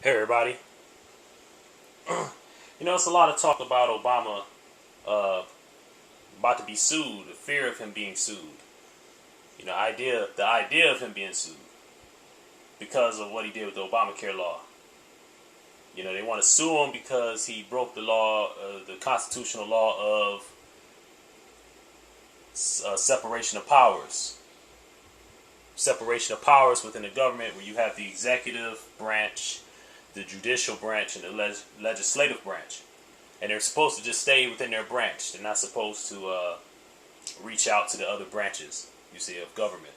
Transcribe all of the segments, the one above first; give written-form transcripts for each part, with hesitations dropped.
Hey everybody. It's a lot of talk about Obama uh, about to be sued, the fear of him being sued. The idea of him being sued because of what he did with the Obamacare law. They want to sue him because he broke the law, the constitutional law of separation of powers. Separation of powers within the government, where you have the executive branch, the judicial branch, and the legislative branch. And they're supposed to just stay within their branch. They're not supposed to reach out to the other branches, of government.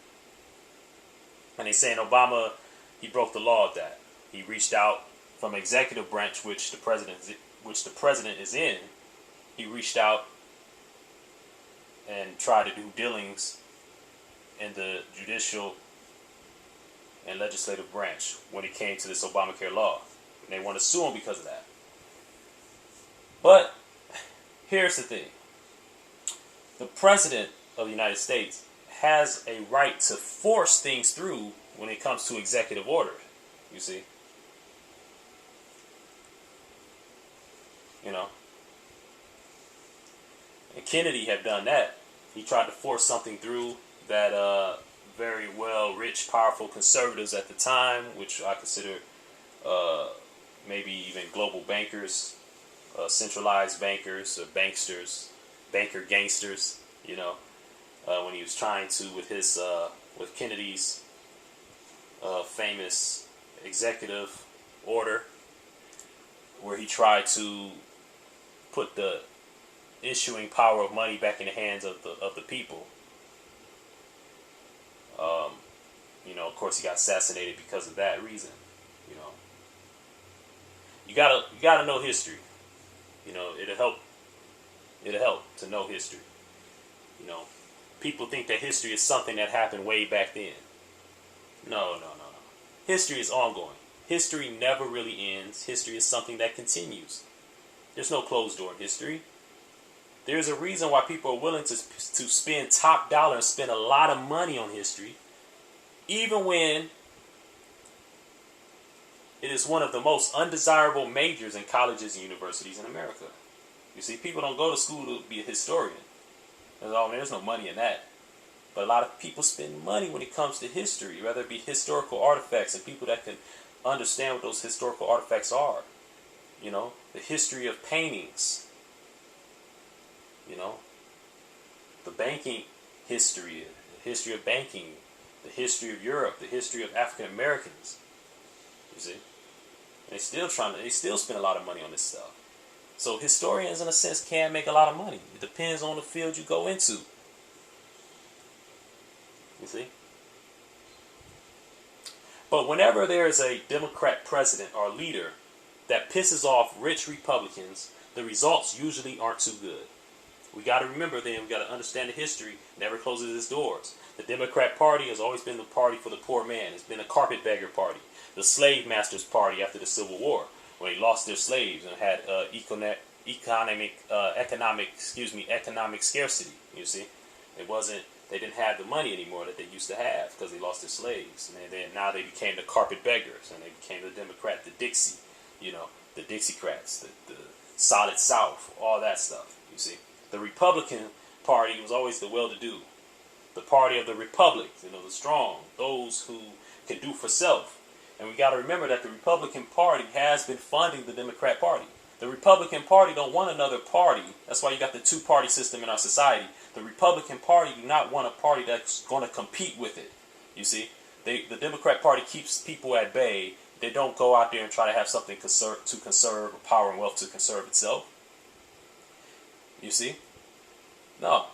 And they saying Obama, he broke the law of that. He reached out from executive branch, which the president is in. He reached out and tried to do dealings in the judicial and legislative branch when it came to this Obamacare law. And they want to sue him because of that. But here's the thing. The president of the United States has a right to force things through when it comes to executive order. You see? You know? And Kennedy had done that. He tried to force something through that very well rich, powerful conservatives at the time, which I consider maybe even global bankers, centralized bankers or banksters, banker gangsters, when he was trying to, with Kennedy's famous executive order, where he tried to put the issuing power of money back in the hands of the people. Of course, he got assassinated because of that reason. You know, you gotta know history. It'll help. It'll help to know history. You know, People think that history is something that happened way back then. No, no, no, no. History is ongoing. History never really ends. History is something that continues. There's no closed door in history. There's a reason why people are willing to spend top dollar and spend a lot of money on history, even when it is one of the most undesirable majors in colleges and universities in America. People don't go to school to be a historian. There's no money in that. But a lot of people spend money when it comes to history, whether it be historical artifacts and people that can understand what those historical artifacts are. The history of paintings, the banking history, the history of banking, the history of Europe, the history of African Americans. You see? And they still spend a lot of money on this stuff. So historians, in a sense, can make a lot of money. It depends on the field you go into. You see? But whenever there is a Democrat president or leader that pisses off rich Republicans, the results usually aren't too good. We got to remember then, we got to understand the history never closes its doors. The Democrat Party has always been the party for the poor man. It's been a carpetbagger party. The slave masters party after the Civil War, when they lost their slaves and had economic scarcity. You see, they didn't have the money anymore that they used to have because they lost their slaves, and then now they became the carpetbaggers, and they became the Democrat, the Dixie, the Dixiecrats, the Solid South, all that stuff. You see, the Republican Party was always the well-to-do, the party of the republic, the strong, those who can do for self. And we got to remember that the Republican Party has been funding the Democrat Party. The Republican Party don't want another party. That's why you got the two-party system in our society. The Republican Party do not want a party that's going to compete with it. You see, the Democrat Party keeps people at bay. They don't go out there and try to have something to conserve, or power and wealth to conserve itself. You see? No.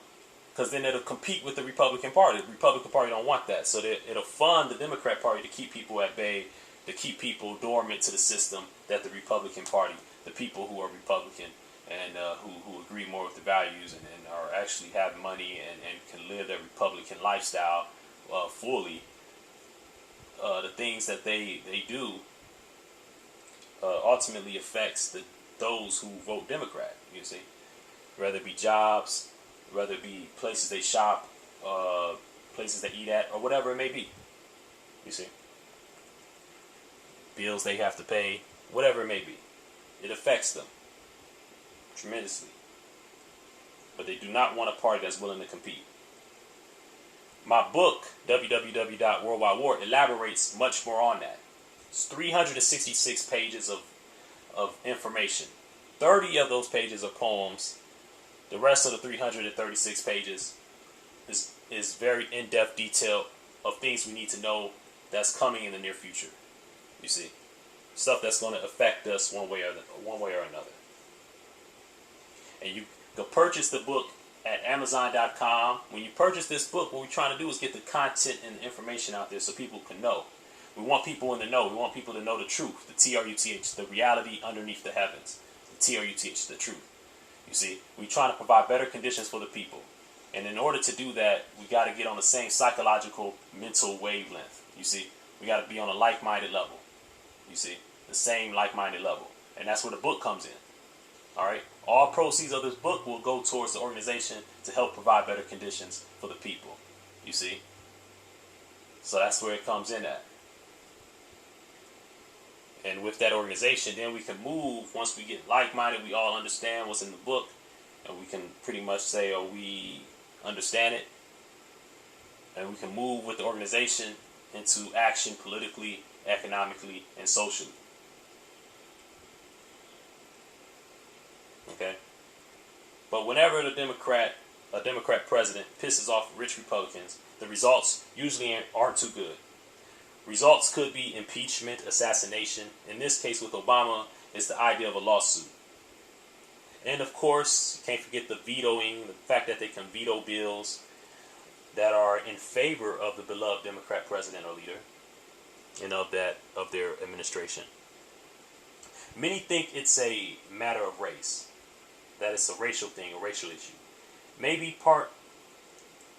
Because then it'll compete with the Republican Party. The Republican Party don't want that. So it'll fund the Democrat Party to keep people at bay, to keep people dormant to the system that the Republican Party, the people who are Republican and who agree more with the values and are actually have money and can live their Republican lifestyle fully, the things that they do ultimately affects those who vote Democrat, you see. Whether it be jobs, whether it be places they shop, places they eat at, or whatever it may be. You see. bills they have to pay, whatever it may be. It affects them tremendously. But they do not want a party that's willing to compete. My book, www.worldwidewar, elaborates much more on that. It's 366 pages of information. 30 of those pages are poems. The rest of the 336 pages is very in-depth detail of things we need to know that's coming in the near future. You see, stuff that's going to affect us one way or another. And you can purchase the book at Amazon.com. When you purchase this book, what we're trying to do is get the content and the information out there so people can know. We want people in the know. We want people to know the truth, the TRUTH, the reality underneath the heavens, the TRUTH, the truth. You see, we're trying to provide better conditions for the people. And in order to do that, we got to get on the same psychological, mental wavelength. You see, we got to be on a like-minded level. You see, the same like-minded level. And that's where the book comes in. All right? All proceeds of this book will go towards the organization to help provide better conditions for the people. You see? So that's where it comes in at. And with that organization, then we can move. Once we get like-minded, we all understand what's in the book. And we can pretty much say, oh, we understand it. And we can move with the organization into action politically, economically, and socially. Okay? But whenever a Democrat president pisses off rich Republicans, the results usually aren't too good. Results could be impeachment, assassination. In this case with Obama, it's the idea of a lawsuit. And of course, you can't forget the vetoing, the fact that they can veto bills that are in favor of the beloved Democrat president or leader and of their administration. Many think it's a matter of race, that it's a racial thing, a racial issue. Maybe part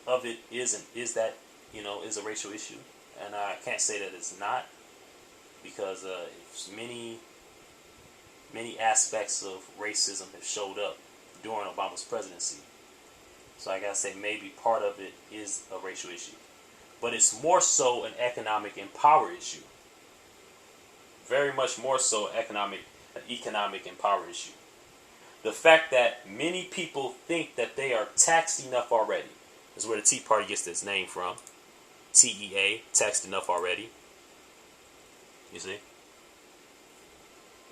of it is a racial issue, and I can't say that it's not, because many aspects of racism have showed up during Obama's presidency. So I gotta say maybe part of it is a racial issue. But it's more so an economic and power issue. Very much more so an economic and power issue. The fact that many people think that they are taxed enough already is where the Tea Party gets its name from. TEA, taxed enough already. You see?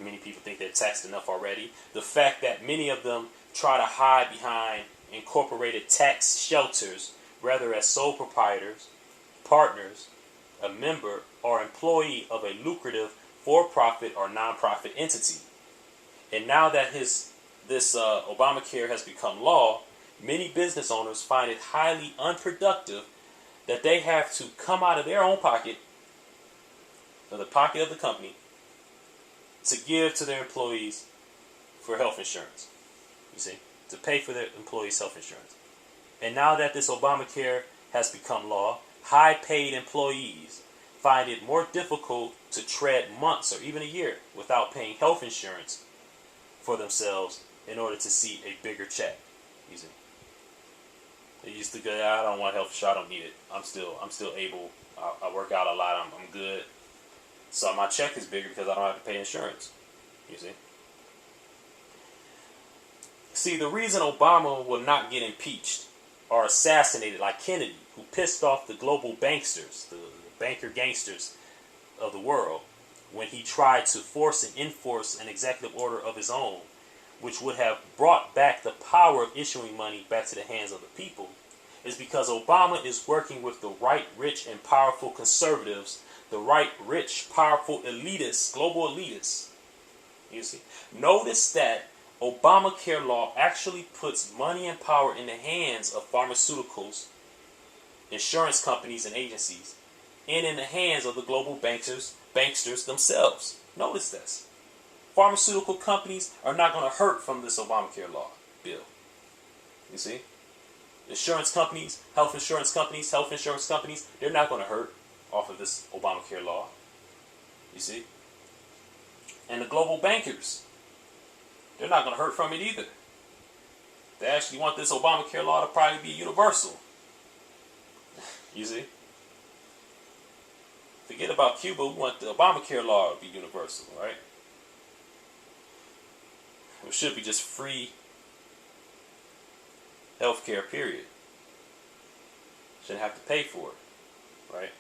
Many people think they're taxed enough already. The fact that many of them try to hide behind incorporated tax shelters, whether as sole proprietors, partners, a member, or employee of a lucrative for-profit or non-profit entity. And now that this Obamacare has become law, many business owners find it highly unproductive that they have to come out of their own pocket, or the pocket of the company, to give to their employees for health insurance. You see? To pay for their employees' health insurance. And now that this Obamacare has become law, high-paid employees find it more difficult to tread months or even a year without paying health insurance for themselves in order to see a bigger check. You see? They used to go, I don't want health insurance, I don't need it. I'm still able. I work out a lot, I'm good. So my check is bigger because I don't have to pay insurance. You see? See, the reason Obama will not get impeached or assassinated like Kennedy, who pissed off the global banksters, the banker gangsters of the world, when he tried to force and enforce an executive order of his own, which would have brought back the power of issuing money back to the hands of the people, is because Obama is working with the right, rich, and powerful conservatives, the right, rich, powerful elitists, global elitists. You see? Notice that Obamacare law actually puts money and power in the hands of pharmaceuticals, insurance companies and agencies, and in the hands of the global banksters themselves. Notice this. Pharmaceutical companies are not going to hurt from this Obamacare law bill. You see? Insurance companies, health insurance companies, they're not going to hurt off of this Obamacare law. You see? And the global bankers, they're not going to hurt from it either. They actually want this Obamacare law to probably be universal. You see? Forget about Cuba. We want the Obamacare law to be universal, right? It should be just free healthcare, period. Shouldn't have to pay for it, right?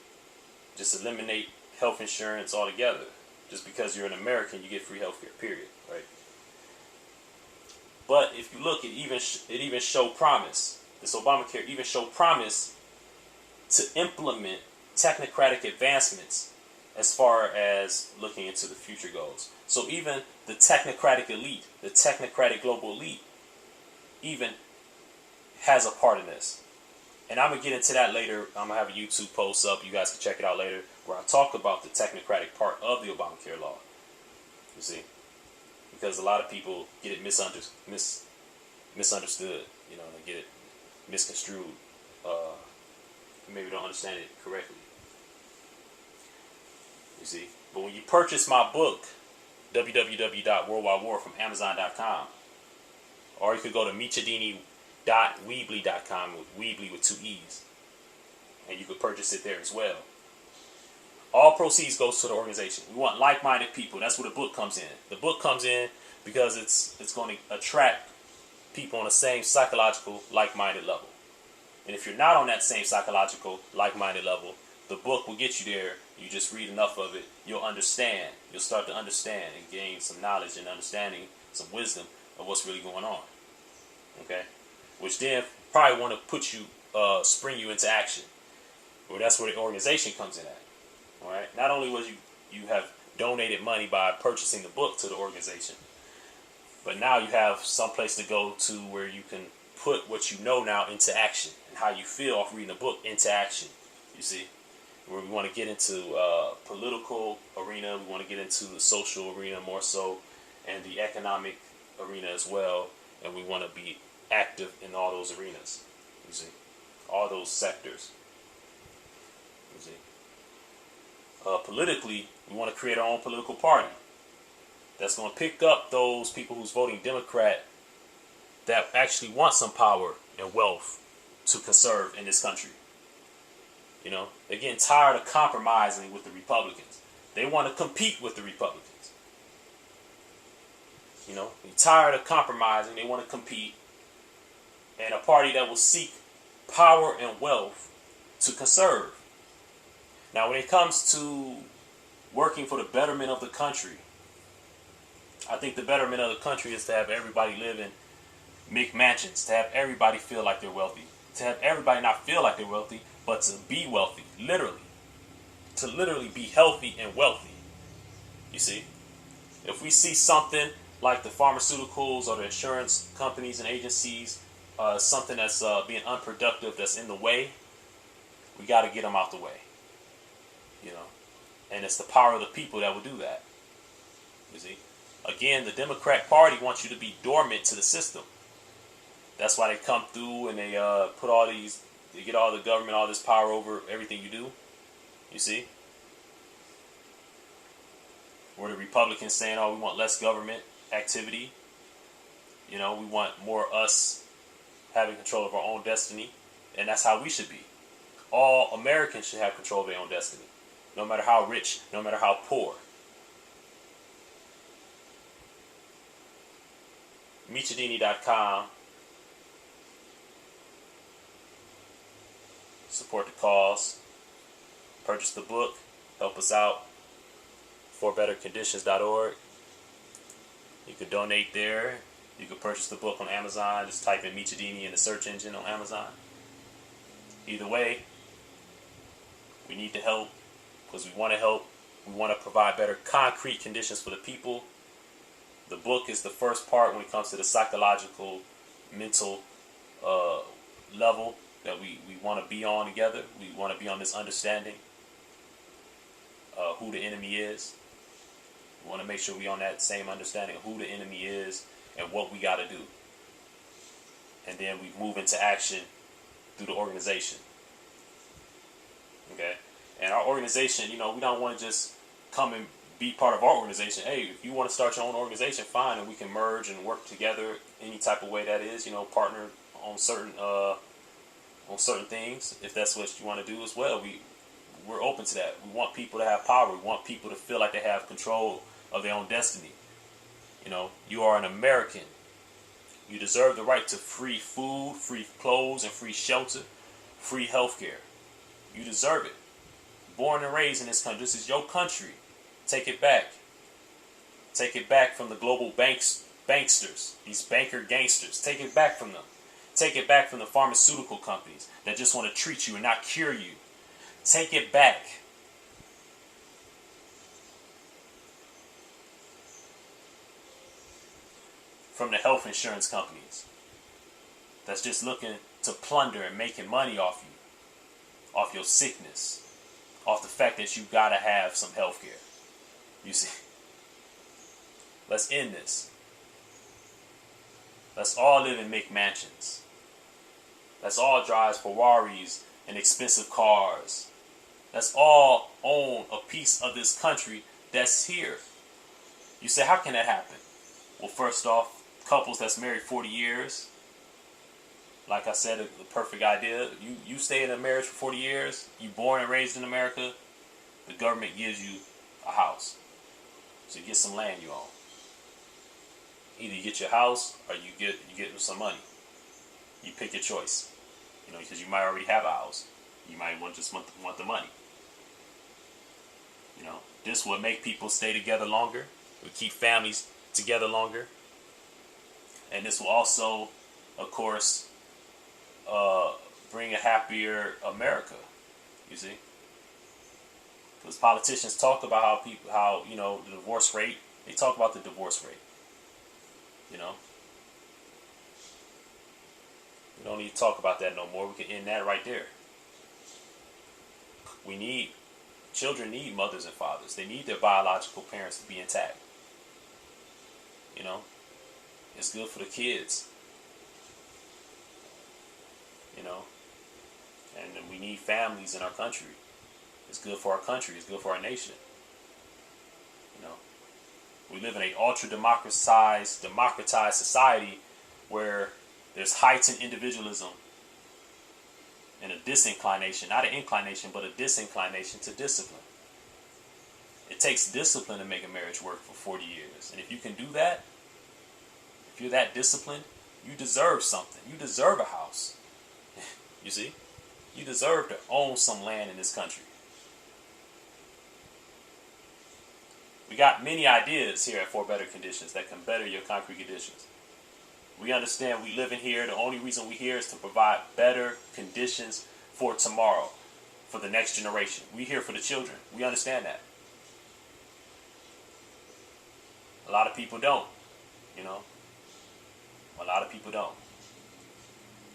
Just eliminate health insurance altogether. Just because you're an American, you get free healthcare, period, right? But if you look, it even showed promise. This Obamacare even showed promise to implement technocratic advancements as far as looking into the future goals. So even the technocratic elite, the technocratic global elite, even has a part in this. And I'm going to get into that later. I'm going to have a YouTube post up. You guys can check it out later, where I talk about the technocratic part of the Obamacare law. You see? Because a lot of people get it misunderstood. You know, they get it misconstrued. Maybe don't understand it correctly. You see? But when you purchase my book, www.worldwidewar from Amazon.com, or you could go to michadini.weebly.com, with Weebly with 2 E's, and you could purchase it there as well. All proceeds goes to the organization. We want like-minded people. That's where the book comes in. The book comes in because it's going to attract people on the same psychological, like-minded level. And if you're not on that same psychological, like-minded level, the book will get you there. You just read enough of it, you'll understand. You'll start to understand and gain some knowledge and understanding, some wisdom of what's really going on. Okay? Which then probably want to put you, spring you into action. Well, that's where the organization comes in at. All right? Not only was you have donated money by purchasing the book to the organization, but now you have some place to go to where you can put what you know now into action, and how you feel off reading the book into action. You see? Where we want to get into political arena, we want to get into the social arena more so, and the economic arena as well, and we want to be active in all those arenas. You see? All those sectors. You see? Politically, we want to create our own political party that's going to pick up those people who's voting Democrat that actually want some power and wealth to conserve in this country. You know, they're getting tired of compromising with the Republicans. They want to compete with the Republicans. You know, they're tired of compromising. They want to compete. And a party that will seek power and wealth to conserve. Now, when it comes to working for the betterment of the country, I think the betterment of the country is to have everybody live in McMansions, to have everybody feel like they're wealthy, to have everybody not feel like they're wealthy, but to be wealthy, literally. To literally be healthy and wealthy. You see? If we see something like the pharmaceuticals or the insurance companies and agencies, something that's being unproductive, that's in the way, we got to get them out the way. You know? And it's the power of the people that will do that. You see? Again, the Democrat Party wants you to be dormant to the system. That's why they come through and they put all these, they get all the government, all this power over everything you do. You see? Where the Republicans saying, oh, we want less government activity. You know, we want more us having control of our own destiny. And that's how we should be. All Americans should have control of their own destiny. No matter how rich, no matter how poor. Michadini.com. Support the cause. Purchase the book. Help us out. ForBetterConditions.org. You could donate there. You could purchase the book on Amazon. Just type in Michadini in the search engine on Amazon. Either way, we need to help because we want to help. We want to provide better concrete conditions for the people. The book is the first part when it comes to the psychological, mental level that we want to be on together. We want to be on this understanding who the enemy is. We want to make sure we on that same understanding of who the enemy is and what we got to do. And then we move into action through the organization. Okay? And our organization, you know, we don't want to just come and be part of our organization. Hey, if you want to start your own organization, fine, and we can merge and work together any type of way that is, you know, partner on certain things, if that's what you want to do as well. we're open to that. We want people to have power. We want people to feel like they have control of their own destiny. You know, you are an American. You deserve the right to free food, free clothes, and free shelter, free healthcare. You deserve it. Born and raised in this country. This is your country. Take it back. Take it back from the global banksters, these banker gangsters. Take it back from them. Take it back from the pharmaceutical companies that just want to treat you and not cure you. Take it back. From the health insurance companies that's just looking to plunder and making money off you, off your sickness, off the fact that you gotta have some health care. You see, let's end this. Let's all live in McMansions. Let's all drive Ferraris and expensive cars. Let's all own a piece of this country that's here. You say, how can that happen? Well, first off, couples that's married 40 years. Like I said, the perfect idea. You stay in a marriage for 40 years. You born and raised in America. The government gives you a house. So you get some land you own. Either you get your house or you get some money. You pick your choice. You know, because you might already have a house. You might want the money. You know, this will make people stay together longer. It will keep families together longer. And this will also, of course, bring a happier America. You see, because politicians talk about how you know, the divorce rate. They talk about the divorce rate. You know, we don't need to talk about that no more. We can end that right there. Children need mothers and fathers. They need their biological parents to be intact. You know, it's good for the kids. You know, and we need families in our country. It's good for our country. It's good for our nation. You know, we live in an ultra democratized society where there's heightened individualism and a disinclination, not an inclination, but a disinclination to discipline. It takes discipline to make a marriage work for 40 years. And if you can do that, if you're that disciplined, you deserve something. You deserve a house. You see? You deserve to own some land in this country. We got many ideas here at For Better Conditions that can better your concrete conditions. We understand we live in here. The only reason we're here is to provide better conditions for tomorrow, for the next generation. We're here for the children. We understand that. A lot of people don't, you know. A lot of people don't.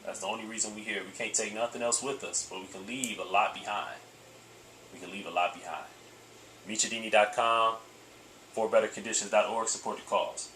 That's the only reason we're here. We can't take nothing else with us, but we can leave a lot behind. We can leave a lot behind. Michadini.com, forbetterconditions.org, support the cause.